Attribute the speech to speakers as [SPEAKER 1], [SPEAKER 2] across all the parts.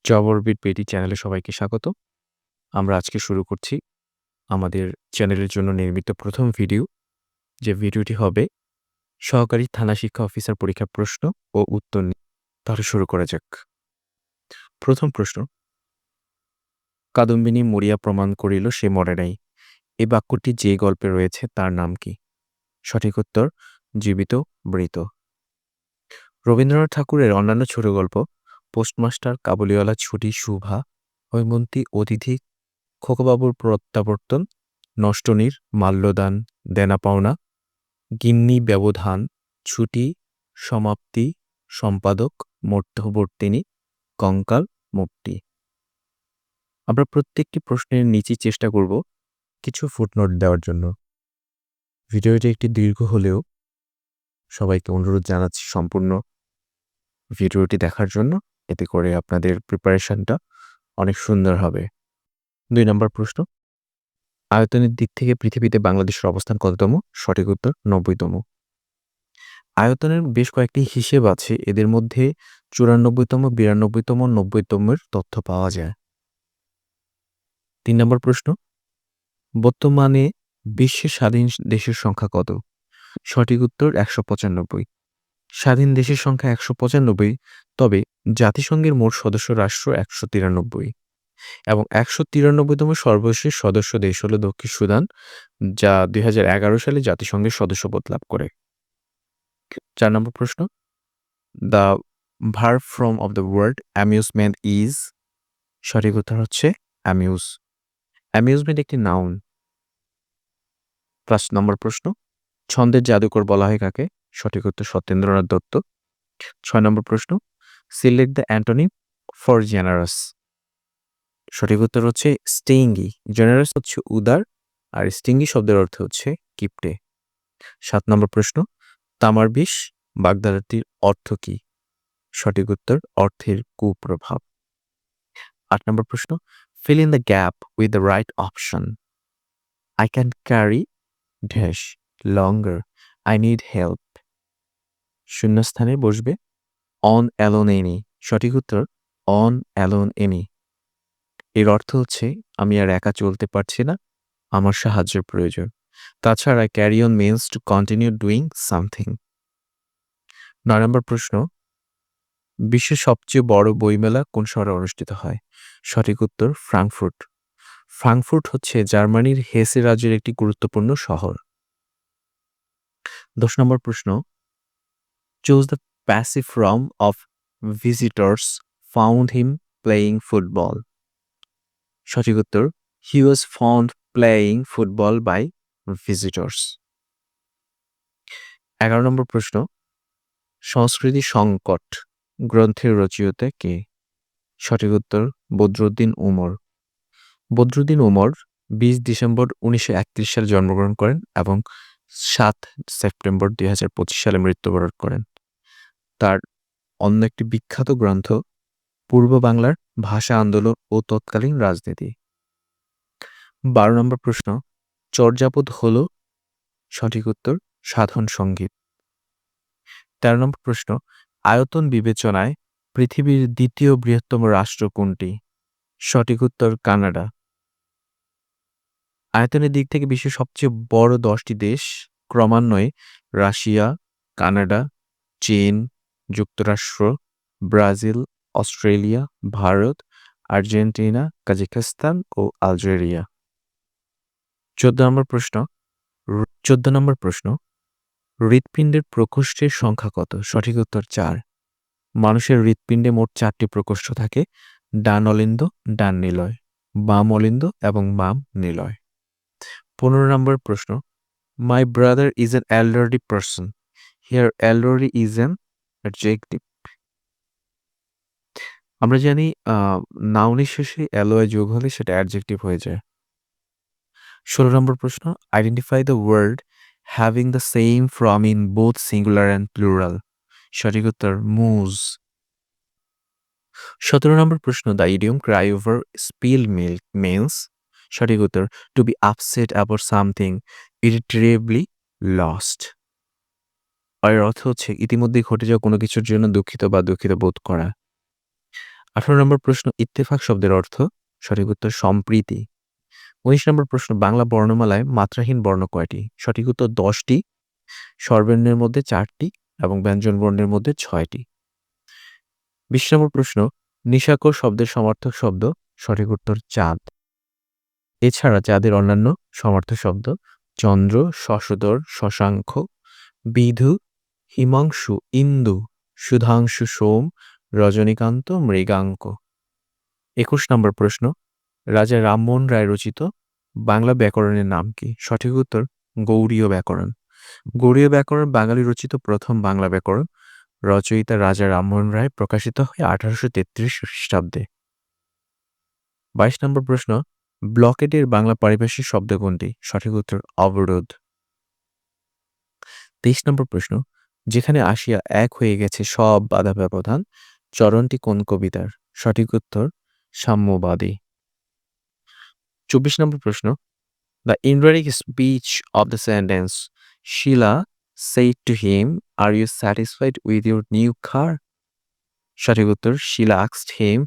[SPEAKER 1] জবরবিট পেটি চ্যানেলে সবাইকে স্বাগত। আমরা আজকে শুরু করছি আমাদের চ্যানেলের জন্য নির্মিত প্রথম ভিডিও। যে ভিডিওটি হবে সহকারী থানা শিক্ষা অফিসার পরীক্ষার প্রশ্ন ও উত্তর নিয়ে। তাহলে শুরু করা যাক। প্রথম প্রশ্ন, কাদম্বিনী মরিয়া প্রমাণ করিল সে মরে নাই। এই বাক্যটি যে গল্পে রয়েছে তার নাম কি? সঠিক উত্তর জীবিত মৃত। রবীন্দ্রনাথ ঠাকুরের অন্যান্য ছোট গল্প পোস্টমাস্টার, কাবুলিওয়ালা ছুটি, শুভা, হৈমন্তী, অতিথি, খোকাবাবুর প্রত্যাবর্তন, নষ্টনীর, মাল্যদান, দেনা পাওনা, গিন্নি ব্যবধান, ছুটি, সমাপ্তি, সম্পাদক, মধ্যবর্তিনী, কঙ্কাল, মুক্তি। আমরা প্রত্যেকটি প্রশ্নের নিচে চেষ্টা করব কিছু ফুটনোট দেওয়ার জন্য। ভিডিওটি একটি দীর্ঘ হলেও সবাইকে অনুরোধ জানাচ্ছি সম্পূর্ণ ভিডিওটি দেখার জন্য। এতে করে আপনাদের প্রিপারেশনটা অনেক সুন্দর হবে। ২ নম্বর প্রশ্ন, আয়তনের দিক থেকে পৃথিবীতে বাংলাদেশের অবস্থান কততম? সঠিক উত্তর ৯০তম। আয়তনের বেশ কয়েকটি হিসেব আছে, এদের মধ্যে ৯৪তম, ৯২তম, ৯০তমের তথ্য পাওয়া যায়। ৩ নম্বর প্রশ্ন, বর্তমানে বিশ্বের স্বাধীন দেশের সংখ্যা কত? সঠিক উত্তর ১৯৫। স্বাধীন দেশের সংখ্যা ১৯৫, তবে জাতিসংঘের মোট সদস্য রাষ্ট্র ১৯৩ এবং ১৯৩তম সর্বশেষ সদস্য দেশ হল দক্ষিণ সুদান, যা ২০১১ সালে জাতিসংঘের সদস্যপদ লাভ করে। ৪ নম্বর প্রশ্ন, the verb form of the word amusement is? সঠিক উত্তর হচ্ছে অ্যামিউজ। অ্যামিউজমেন্ট একটি নাউন। ৫ নম্বর প্রশ্ন, ছন্দের জাদুকর বলা হয় কাকে? সঠিক উত্তর সত্যেন্দ্রনাথ দত্ত। ৬ নম্বর প্রশ্ন, select the antonym for generous. সঠিক উত্তর হচ্ছে স্টিঙ্গি। জেনারাস হচ্ছে উদার, আর স্টিঙ্গি শব্দের অর্থ হচ্ছে কিপটে। ৭ নম্বর প্রশ্ন, তামার বিষ বাগধারাটির অর্থ কি? সঠিক উত্তর অর্থের কুপ্রভাব। ৮ নম্বর প্রশ্ন, fill in the gap with the right option. I can carry dash longer. I need help. শূন্যস্থানে বসবে on alone any. সঠিক উত্তর on alone any। এর অর্থ হচ্ছে আমি আর একা চলতে পারছি না, আমার সাহায্যের প্রয়োজন। তাছাড়া carry on means to continue doing something। ৯ নম্বর প্রশ্ন, বিশ্বের সবচেয়ে বড় বইমেলা কোন শহরে অনুষ্ঠিত হয়? সঠিক উত্তর ফ্রাঙ্কফুর্ট। ফ্রাঙ্কফুর্ট হচ্ছে জার্মানির হেসে রাজ্যের একটি গুরুত্বপূর্ণ শহর। ১০ নম্বর প্রশ্ন, choose the passive form of visitors found him playing football. সঠিক উত্তর he was found playing football by visitors. ১১ নম্বর প্রশ্ন, সংস্কৃতি সংকট গ্রন্থের রচয়িতা কে? সঠিক উত্তর বদরুদ্দিন উমর। বদরুদ্দিন উমর ২০ ডিসেম্বর ১৯৩১ সালে জন্মগ্রহণ করেন এবং ৭ সেপ্টেম্বর ২০২৫ সালে মৃত্যুবরণ করেন। তার অন্য একটি বিখ্যাত গ্রন্থ পূর্ব বাংলার ভাষা আন্দোলন ও তৎকালীন রাজনীতি। ১২ নম্বর প্রশ্ন, চর্যাপদ হল? সঠিক উত্তর সাধন সঙ্গীত। ১৩ নম্বর প্রশ্ন, আয়তন বিবেচনায় পৃথিবীর দ্বিতীয় বৃহত্তম রাষ্ট্র কোনটি? সঠিক উত্তর কানাডা। আয়তনের দিক থেকে বিশ্বের সবচেয়ে বড় ১০টি দেশ ক্রমান্বয়ে রাশিয়া, কানাডা, চীন, যুক্তরাষ্ট্র, Brazil, Australia, Bharat, Argentina, Kazakhstan ও আলজেরিয়া। ১৪ নম্বর প্রশ্ন, হৃৎপিণ্ডের প্রকোষ্ঠের সংখ্যা কত? সঠিক উত্তর ৪। মানুষের হৃৎপিণ্ডে মোট ৪টি প্রকোষ্ঠ থাকে, ডান অলিন্দ, ডান নিলয়, বাম অলিন্দ এবং বাম নিলয়। ১৫ নম্বর প্রশ্ন, my brother is an elderly person. Here elderly is an adjective. আমরা জানি নাউনের শেষে অ্যালয় যোগ হলে সেটা অ্যাডজেক্টিভ হয়ে যায়। ১৬ নম্বর প্রশ্ন, identify the word having the same form in both singular and plural. সঠিক উত্তর মুজ। ১৭ নম্বর প্রশ্ন, the idiom cry over spill milk means. সঠিক উত্তর to be upset about something irretrievably lost. এর অর্থ হচ্ছে ইতিমধ্যে ঘটে যাওয়া কোনো কিছুর জন্য দুঃখিত বা দুঃখিত বোধ করা। 18 নম্বর প্রশ্ন, ইত্তেফাক শব্দের অর্থ। সঠিক উত্তর সম্প্রীতি। 19 নম্বর প্রশ্ন, বাংলা বর্ণমালায় মাত্রাহীন বর্ণ কয়টি? সঠিক উত্তর 10টি, স্বরবর্ণের মধ্যে 4টি এবং ব্যঞ্জনবর্ণের মধ্যে 6টি। 20 নম্বর প্রশ্ন, নিশাকর শব্দের সমার্থক শব্দ। সঠিক উত্তর চাঁদ। এছাড়া চাঁদের অন্যান্য সমার্থক শব্দ চন্দ্র, শশধর, শশাঙ্ক, বিধু, হিমাংশু, ইন্দু, সুধাংশু, সোম, রজনীকান্ত, মৃগাঙ্ক। 21 নম্বর প্রশ্ন, রাজা রামমোহন রায় রচিত বাংলা ব্যাকরণের নাম কি? সঠিক উত্তর গৌড়ীয় ব্যাকরণ। গৌড়ীয় ব্যাকরণ বাঙালি রচিত প্রথম বাংলা ব্যাকরণ। রচয়িতা রাজা রামমোহন রায়, প্রকাশিত হয় 1833 খ্রিস্টাব্দে। 22 নম্বর প্রশ্ন, ব্লকেটের বাংলা পারিভাষিক শব্দ কোনটি? সঠিক উত্তর অবরোধ। 23 নম্বর প্রশ্ন, যেখানে আসিয়া এক হয়ে গেছে সব বাধা ব্যবধান, চরণটি কোন কবিতার? সঠিক উত্তর সাম্যবাদী। 24 নম্বর প্রশ্ন, the indirect speech of the sentence Shila said to him, "Are you satisfied with your new car?" সঠিক উত্তর শিলা asked him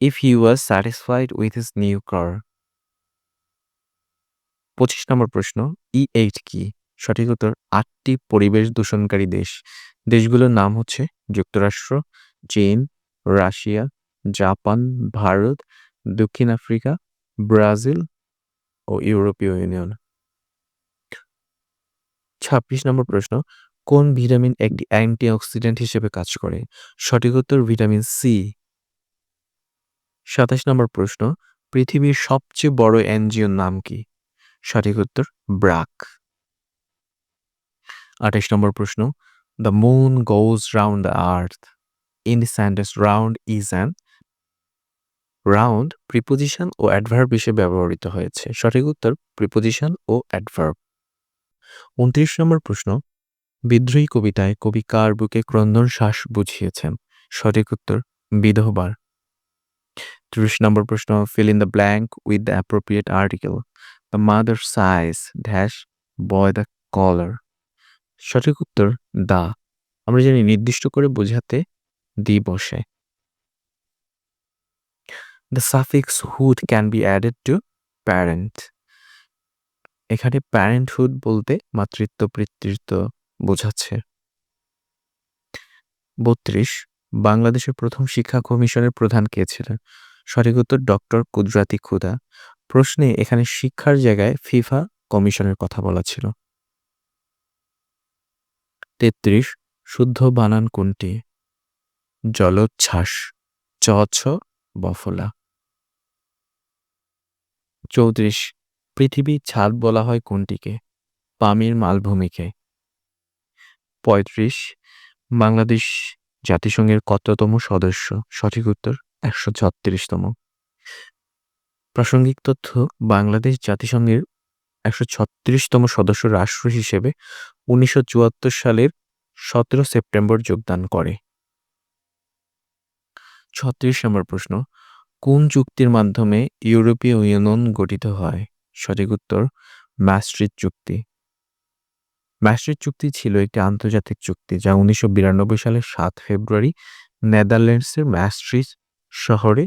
[SPEAKER 1] if he was satisfied with his new car. 25 নম্বর প্রশ্ন, E8 কি? সঠিক উত্তর 8টি পরিবেশ দূষণকারী দেশ। দেশগুলোর নাম হচ্ছে যুক্তরাষ্ট্র, চীন, রাশিয়া, জাপান, ভারত, দক্ষিণ আফ্রিকা, ব্রাজিল ও ইউরোপীয় ইউনিয়ন। 26 নম্বর প্রশ্ন, কোন ভিটামিন একটি অ্যান্টিঅক্সিডেন্ট হিসেবে কাজ করে? সঠিক উত্তর ভিটামিন সি। 27 নম্বর প্রশ্ন, পৃথিবীর সবচেয়ে বড় এনজিওর নাম কি? সঠিক উত্তর ব্রাক। 28 নম্বর প্রশ্ন, the moon goes round the earth in the sentence round is an. Round preposition ও অ্যাডভার্ব হিসেবে ব্যবহৃত হয়েছে। সঠিক উত্তর প্রিপোজিশন ও অ্যাডভার্ব। 29 নম্বর প্রশ্ন, বিদ্রোহী কবিতায় কবি কার বুকে ক্রন্দন শ্বাস বুঝিয়েছেন? সঠিক উত্তর বিধবার। 30 নম্বর প্রশ্ন, fill in the blank with the appropriate article. The mother sighs dash boy the collar. সঠিক উত্তর দা। আমরা জানি নির্দিষ্ট করে বোঝাতে দি বসে। The suffix hood can be added to parent. এখানে প্যারেন্টহুড বলতে মাতৃত্ব পিতৃত্ব বোঝাচ্ছে। 32 বাংলাদেশের প্রথম শিক্ষা কমিশনের প্রধান কে ছিলেন? সঠিক উত্তর ডক্টর কুদরাতি খুদা। প্রশ্নে এখানে শিক্ষার জায়গায় ফিফা কমিশনের কথা বলা ছিল। 33 শুদ্ধ বানান কোনটি? জলোচ্ছ্বাস, চ ছ বফলা। 34 পৃথিবীর ছাদ বলা হয় কোনটিকে? পামির মালভূমিকে। 35 বাংলাদেশ জাতিসংঘের কততম সদস্য? সঠিক উত্তর 136তম। প্রাসঙ্গিক তথ্য, বাংলাদেশ জাতিসংঘের 136তম সদস্য রাষ্ট্র হিসেবে 1974 সালের 17 সেপ্টেম্বর যোগদান করে। 36 নম্বর প্রশ্ন, কোন চুক্তির মাধ্যমে ইউরোপীয় ইউনিয়ন গঠিত হয়? সঠিক উত্তর ম্যাস্ট্রিক্ট চুক্তি। ম্যাস্ট্রিক্ট চুক্তি ছিল একটি আন্তর্জাতিক চুক্তি যা 1992 সালের 7 ফেব্রুয়ারি নেদারল্যান্ডসের ম্যাস্ট্রিক্ট শহরে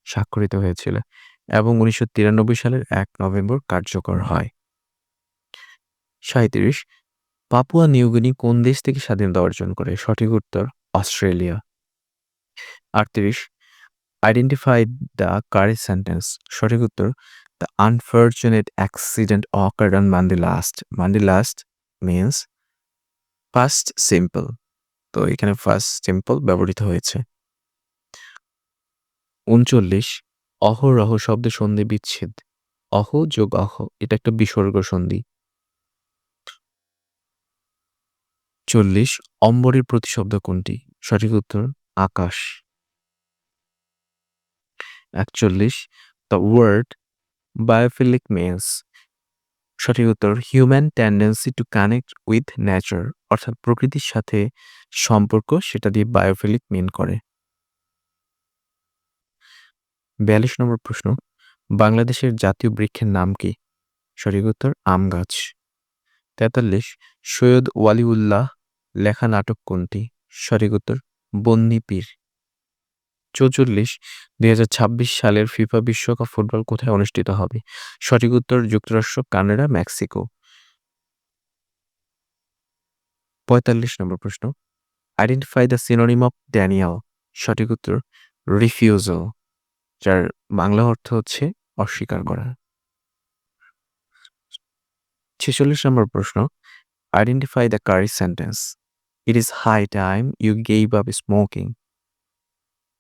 [SPEAKER 1] স্বাক্ষরিত হয়েছিল এবং 1993 সালের 1 নভেম্বর কার্যকর হয়। 37 পাপুয়া নিউগিনি কোন দেশ থেকে স্বাধীনতা অর্জন করে? সঠিক উত্তর Australia. 38 identify the correct sentence. সঠিক উত্তর the unfortunate accident occurred on Monday last. Monday last means first simple, তো এখানে ফার্স্ট সিম্পল ব্যবহৃত হয়েছে। 39 অহরহ শব্দের সন্ধি বিচ্ছেদ। অহ যোগ অহ, এটা একটা বিসর্গ সন্ধি। 40 অম্বরের প্রতিশব্দ কোনটি? সঠিক উত্তর আকাশ। 41 দ্য ওয়ার্ড বায়োফিলিক মিন্স। সঠিক উত্তর human tendency to connect with nature, অর্থাৎ প্রকৃতির সাথে সম্পর্ক, সেটা দিয়ে বায়োফিলিক মিন করে। 42 নম্বর প্রশ্ন, বাংলাদেশের জাতীয় বৃক্ষের নাম কি? সঠিক উত্তর আম গাছ। 43 সৈয়দ ওয়ালিউল্লাহ লেখা নাটক কোনটি? সঠিক উত্তর বন্দিপীর। 44 2026 সালের ফিফা বিশ্বকাপ ফুটবল কোথায় অনুষ্ঠিত হবে? সঠিক উত্তর যুক্তরাষ্ট্র, কানাডা, মেক্সিকো। 45 নম্বর প্রশ্ন। Identify the synonym of Daniel. সঠিক উত্তর রিফিউজাল, যার বাংলা অর্থ হচ্ছে অস্বীকার করা। 46 নম্বর প্রশ্ন। Identify the correct sentence. It is high time you gave up smoking.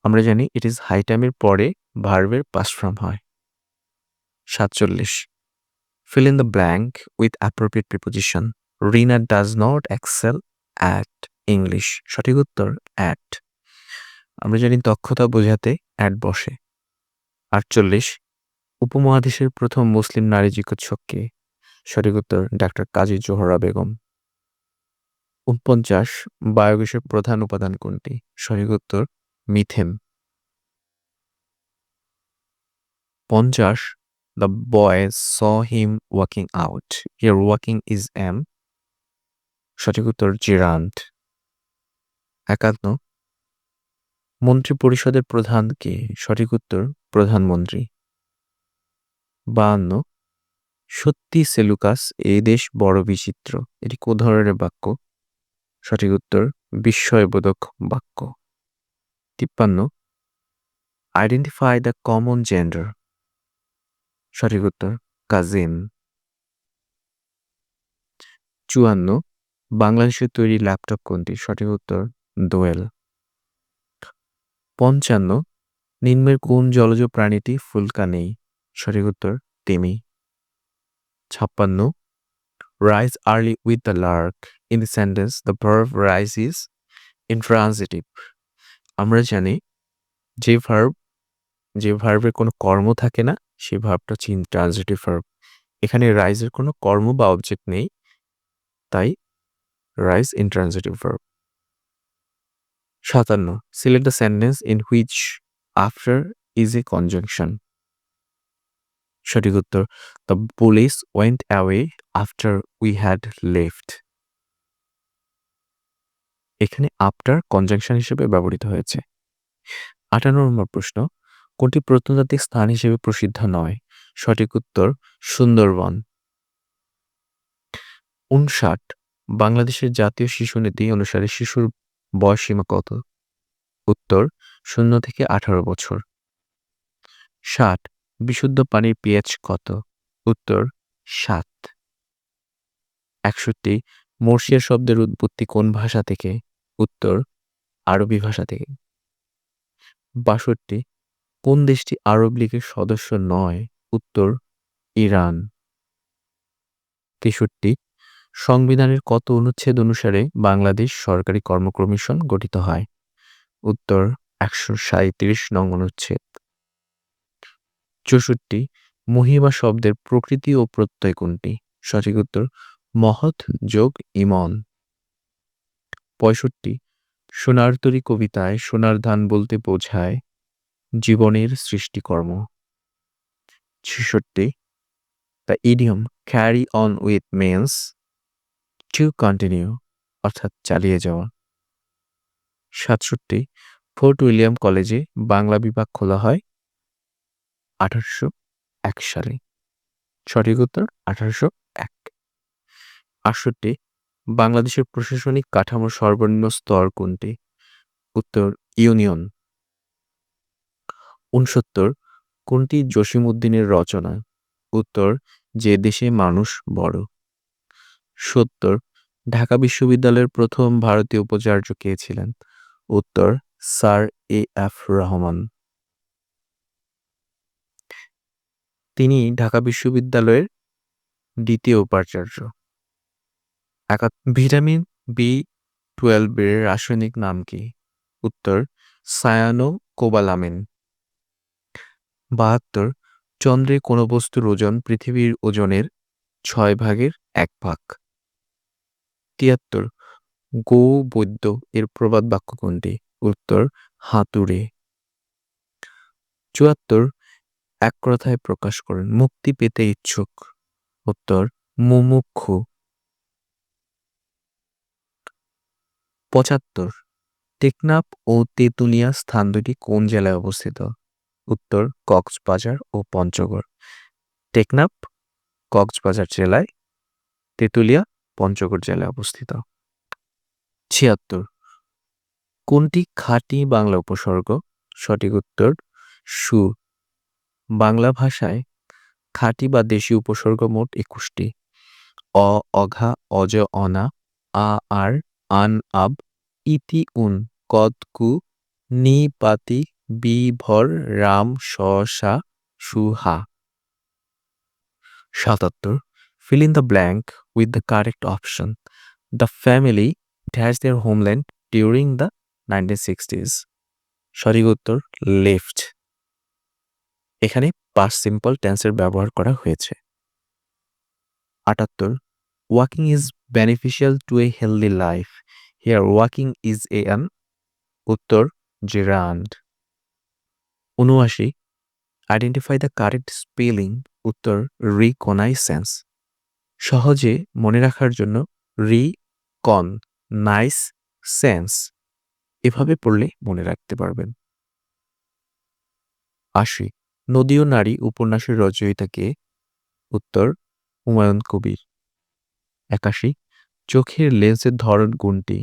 [SPEAKER 1] আমরা জানি ইট ইজ হাই টাইমের পরে ভার্বের পাস্ট ফর্ম হয়। 47 fill in the blank with appropriate preposition. Rina does not excel at English. সঠিক উত্তর at। আমরা জানি দক্ষতা বোঝাতে at বসে। 48 উপমহাদেশের প্রথম মুসলিম নারী চিকিৎসক কে? সঠিক উত্তর ডাক্তার কাজী জোহরা বেগম। 49 বায়োগ্যাসের প্রধান উপাদান কোনটি? সঠিক উত্তর methane. 50 The boys saw him walking out. Here walking is am. সঠিক উত্তর জিরান্ট। 51 মন্ত্রী পরিষদের প্রধান কে? সঠিক উত্তর প্রধানমন্ত্রী। 52 সত্যি সেলুকাস, এই দেশ বড় বিচিত্র, এটি কোন ধরনের বাক্য? সঠিক উত্তর বিস্ময়বোধক বাক্য। 53 আইডেন্টিফাই দ্য কমন জেন্ডার। সঠিক উত্তর কাজিন। 54 বাংলাদেশের তৈরি ল্যাপটপ কোনটি? সঠিক উত্তর দোয়েল। 55 নিম্নের কোন জলজ প্রাণীটি ফুলকা নেই? সঠিক উত্তর তিমি। 56 rise early with the lark. In the sentence, the verb rise is intransitive. আমরা জানি যে ভার্বের কোনো কর্ম থাকে না সেই ভার্বটা হচ্ছে ইন্ট্রানজিটিভ ভার্ব। এখানে রাইজের কোনো কর্ম বা অবজেক্ট নেই, তাই rise intransitive verb. 57 select the sentence in which after is a conjunction. সঠিক উত্তর the police went away after we had left. এখানে আফটার কনজাংশন হিসেবে ব্যবহৃত হয়েছে। 58 নম্বর প্রশ্ন। কোনটি প্রত্নতাত্ত্বিক স্থান হিসেবে প্রসিদ্ধ নয়? সঠিক উত্তর সুন্দরবন। 59 বাংলাদেশের জাতীয় শিশু নীতি অনুসারে শিশুর বয়সসীমা কত? উত্তর 0 থেকে 18 বছর। 60 বিশুদ্ধ পানির পিএইচ কত? উত্তর 7। 61 মর্শিয়া শব্দের উৎপত্তি কোন ভাষা থেকে? উত্তর আরবি ভাষা থেকে। 62 কোন দেশটি আরব লীগের সদস্য নয়? উত্তর ইরান। 63 সংবিধানের কত অনুচ্ছেদ অনুসারে বাংলাদেশ সরকারি কর্ম কমিশন গঠিত হয়? উত্তর 137 নং অনুচ্ছেদ। 64 মহিমা শব্দের প্রকৃতি ও প্রত্যয় কোনটি? সঠিক উত্তর মহৎ যোগ ইমন। 65 সোনার তরী কবিতায় সোনার ধান বলতে বোঝায় জীবনের সৃষ্টিকর্ম। 66 the idiom carry on with means to continue, অর্থাৎ চালিয়ে যাওয়া। 67 ফোর্ট উইলিয়াম কলেজে বাংলা বিভাগ খোলা হয় 1801 সালে। সঠিক উত্তর 1801। 68 বাংলাদেশের প্রশাসনিক কাঠামোর সর্বনিম্ন স্তর কোনটি? উত্তর ইউনিয়ন। 69 কোনটি জসিমউদ্দিনের রচনা? উত্তর যে দেশে মানুষ বড়। 70 ঢাকা বিশ্ববিদ্যালয়ের প্রথম ভারতীয় উপাচার্য কে ছিলেন? উত্তর স্যার এ.এফ রহমান। তিনি ঢাকা বিশ্ববিদ্যালয়ের দ্বিতীয় উপাচার্য। ভিটামিন B12 এর রাসায়নিক নাম কি? উত্তর সায়ানোকোবালামিন। 72 চন্দ্রে কোন বস্তুর ওজন পৃথিবীর ওজনের 6 ভাগের 1 ভাগ। 73 গো বৈদ্য এর প্রবাদ বাক্য কোনটি? উত্তর হাতুড়ে। 74 এক কথায় প্রকাশ করেন মুক্তি পেতে ইচ্ছুক। উত্তর মুমুক্ষু। 75 টেকনাফ ও তেঁতুলিয়া স্থান দুটি কোন জেলায় অবস্থিত? উত্তর কক্সবাজার ও পঞ্চগড়। টেকনাফ কক্সবাজার জেলায়, তেঁতুলিয়া পঞ্চগড় জেলায় অবস্থিত। ৭৬ কোনটি খাঁটি বাংলা উপসর্গ? সঠিক উত্তর সু। বাংলা ভাষায় খাঁটি বা দেশি উপসর্গ মোট ২১টি। অ, অঘা, অজ, অনা, আ, আর, আন, আব, ইতি, উন, কদ, কু, নি, পাতি, বি, ভর, রাম, স, সা, সু, হা। ৭৭ fill in the blank with the correct option. The family has their homeland during the 1960s. সঠিক উত্তর লেফট। এখানে past simple টেন্সের ব্যবহার করা হয়েছে। ৭৮ walking is beneficial to A healthy life. Here walking is an উত্তর gerund. ৭৯ identify the correct spelling. উত্তর রিকনাইসেন্স। সহজে মনে রাখার জন্য কন নাইস সেন্স এভাবে পড়লে মনে রাখতে পারবেন। ৮০ নদী ও নারী উপন্যাসের রচয়িতা কে? উত্তর হুমায়ুন কবির। ৮১ চোখের লেন্সের ধরন কোনটি?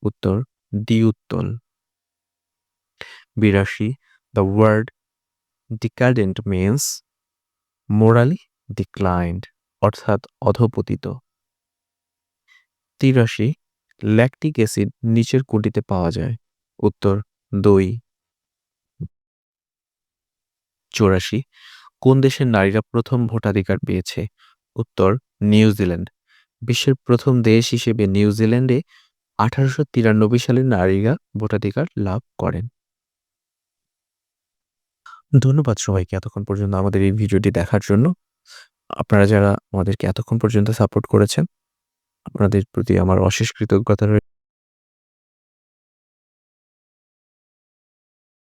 [SPEAKER 1] উত্তর দ্বিউত্তল। ৮২ the word decadent means morally declined অর্থাৎ অধঃপতিত। ৮৩ ল্যাকটিক অ্যাসিড নিচের কোনটিতে পাওয়া যায়? উত্তর দই। ৮৪ কোন দেশের নারীরা প্রথম ভোটাধিকার পেয়েছে? উত্তর নিউজিল্যান্ড। বিশ্বের প্রথম দেশ হিসেবে নিউজিল্যান্ডে ১৮৯৩ সালে নারীরা ভোটাধিকার লাভ করেন। ধন্যবাদ সবাইকে এতক্ষণ পর্যন্ত আমাদের এই ভিডিওটি দেখার জন্য। আপনারা যারা আমাদেরকে এতক্ষণ পর্যন্ত সাপোর্ট করেছেন, আপনাদের প্রতি আমার অশেষ কৃতজ্ঞতা রইল।